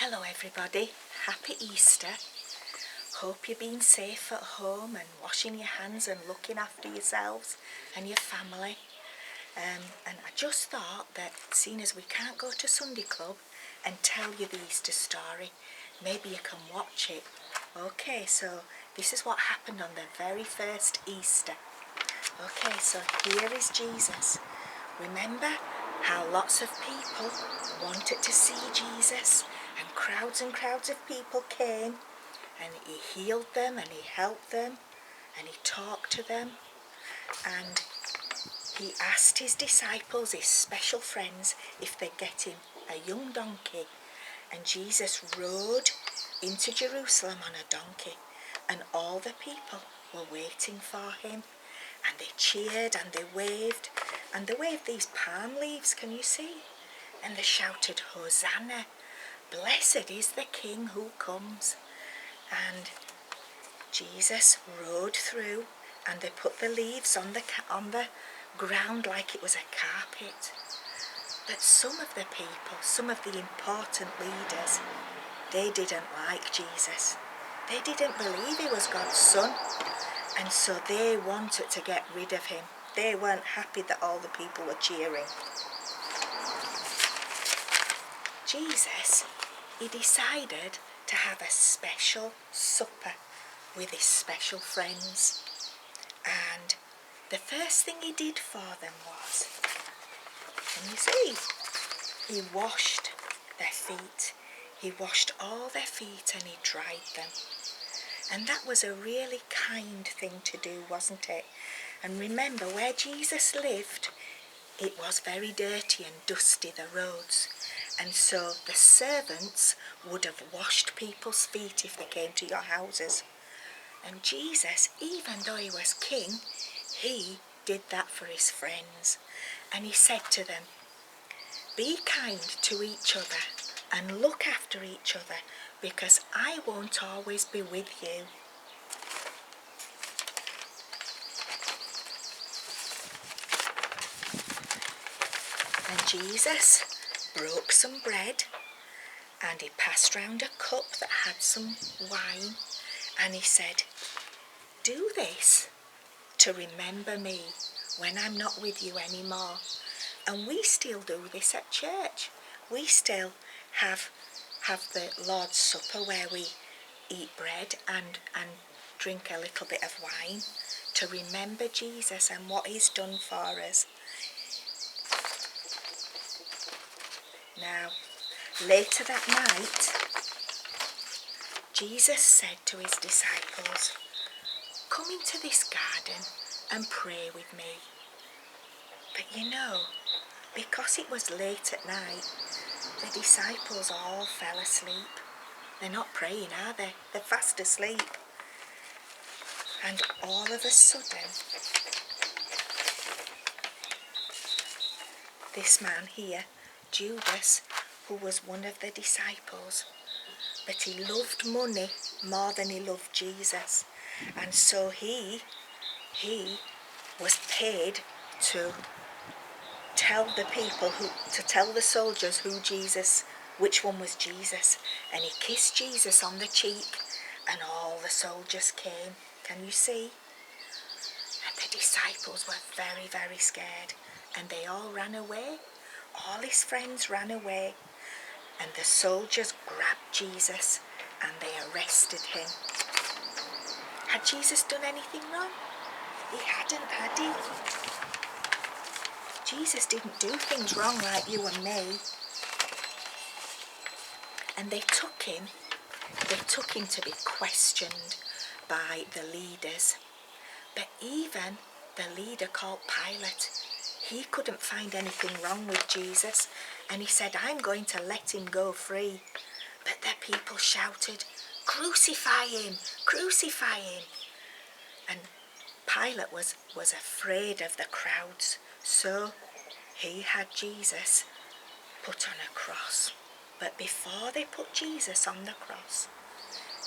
Hello everybody, happy Easter. Hope you've been safe at home and washing your hands and looking after yourselves and your family. And I just thought that seeing as we can't go to Sunday Club and tell you the Easter story, maybe you can watch it. Okay, so this is what happened on the very first Easter. Okay, so here is Jesus. Remember how lots of people wanted to see Jesus, and crowds of people came, and he healed them and he helped them and he talked to them, and he asked his disciples, his special friends, if they'd get him a young donkey. And Jesus rode into Jerusalem on a donkey, and all the people were waiting for him, and they cheered and they waved these palm leaves, can you see? And they shouted, Hosanna, blessed is the King who comes. And Jesus rode through, and they put the leaves on the ground like it was a carpet. But some of the people, some of the important leaders, they didn't like Jesus. They didn't believe he was God's son, and so they wanted to get rid of him. They weren't happy that all the people were cheering. Jesus, he decided to have a special supper with his special friends. And the first thing he did for them was, can you see? He washed their feet. He washed all their feet and he dried them. And that was a really kind thing to do, wasn't it? And remember, where Jesus lived, it was very dirty and dusty, the roads. And so the servants would have washed people's feet if they came to your houses. And Jesus, even though he was king, he did that for his friends. And he said to them, be kind to each other and look after each other, because I won't always be with you. And Jesus broke some bread, and he passed round a cup that had some wine, and he said, do this to remember me when I'm not with you anymore. And we still do this at church. We still have the Lord's Supper where we eat bread and drink a little bit of wine to remember Jesus and what he's done for us. Now, later that night, Jesus said to his disciples, come into this garden and pray with me. But you know, because it was late at night, the disciples all fell asleep. They're not praying, are they? They're fast asleep. And all of a sudden, this man here, Judas, who was one of the disciples, but he loved money more than he loved Jesus. And so he was paid to tell the people, to tell the soldiers which one was Jesus. And he kissed Jesus on the cheek, and all the soldiers came. Can you see? And the disciples were very, very scared, and they all ran away. All his friends ran away, and the soldiers grabbed Jesus and they arrested him. Had Jesus done anything wrong? He hadn't, had he? Jesus didn't do things wrong like you and me. And they took him to be questioned by the leaders. But even the leader called Pilate, he couldn't find anything wrong with Jesus, and he said, I'm going to let him go free. But the people shouted, crucify him, crucify him. And Pilate was afraid of the crowds, so he had Jesus put on a cross. But before they put Jesus on the cross,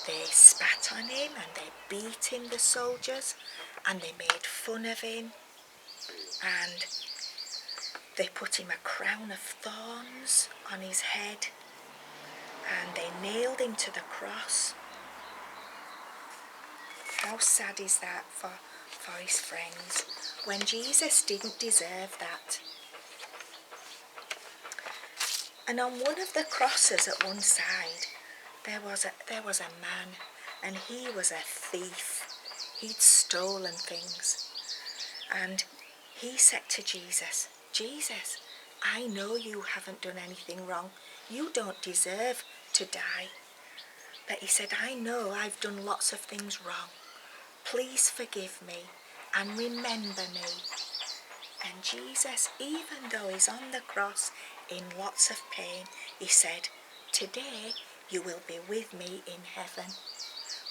they spat on him and they beat him, the soldiers, and they made fun of him, and they put him a crown of thorns on his head, and they nailed him to the cross. How sad is that for his friends, when Jesus didn't deserve that. And on one of the crosses at one side, there was a man, and he was a thief. He'd stolen things. And he said to Jesus, "Jesus, I know you haven't done anything wrong. You don't deserve to die." But he said, "I know I've done lots of things wrong. Please forgive me and remember me." And Jesus, even though he's on the cross in lots of pain, he said, "Today you will be with me in heaven."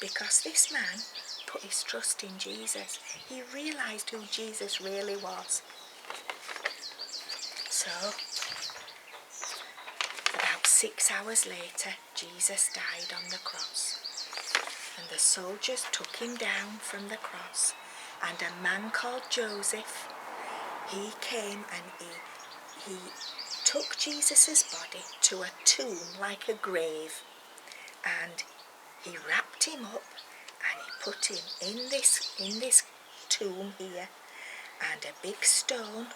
Because this man put his trust in Jesus. He realised who Jesus really was. So, about 6 hours later, Jesus died on the cross. And the soldiers took him down from the cross. And a man called Joseph, he came and he took Jesus' body to a tomb like a grave. And he wrapped him up and he put him in this tomb here. And a big stone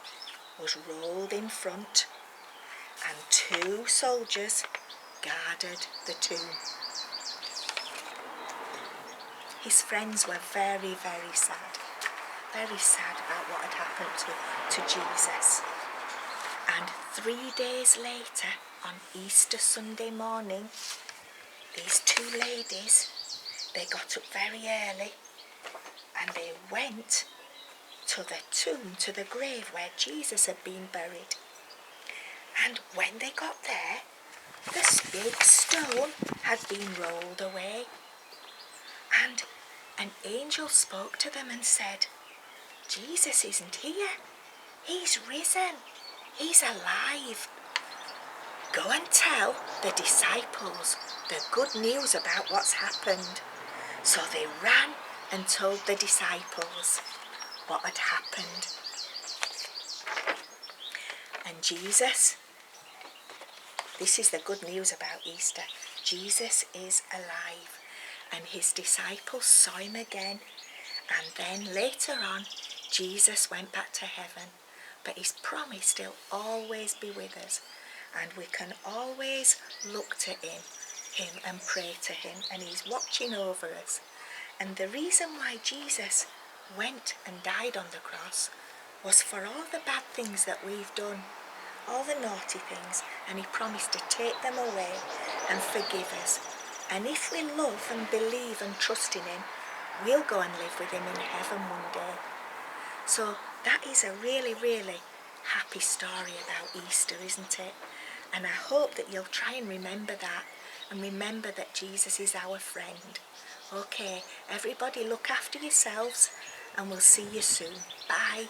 was rolled in front. And 2 soldiers guarded the tomb. His friends were very, very sad about what had happened to Jesus. And 3 days later, on Easter Sunday morning, these 2 ladies, they got up very early and they went to the tomb, to the grave where Jesus had been buried. And when they got there, this big stone had been rolled away. And an angel spoke to them and said, "Jesus isn't here. He's risen. He's alive. Go and tell the disciples the good news about what's happened." So they ran and told the disciples what had happened. And Jesus, this is the good news about Easter. Jesus is alive. And his disciples saw him again. And then later on, Jesus went back to heaven. But he's promised he'll always be with us. And we can always look to him and pray to him. And he's watching over us. And the reason why Jesus went and died on the cross was for all the bad things that we've done, all the naughty things, and he promised to take them away and forgive us. And if we love and believe and trust in him, we'll go and live with him in heaven one day. So that is a really, really happy story about Easter, isn't it? And I hope that you'll try and remember that, and remember that Jesus is our friend. Okay, everybody look after yourselves, and we'll see you soon. Bye.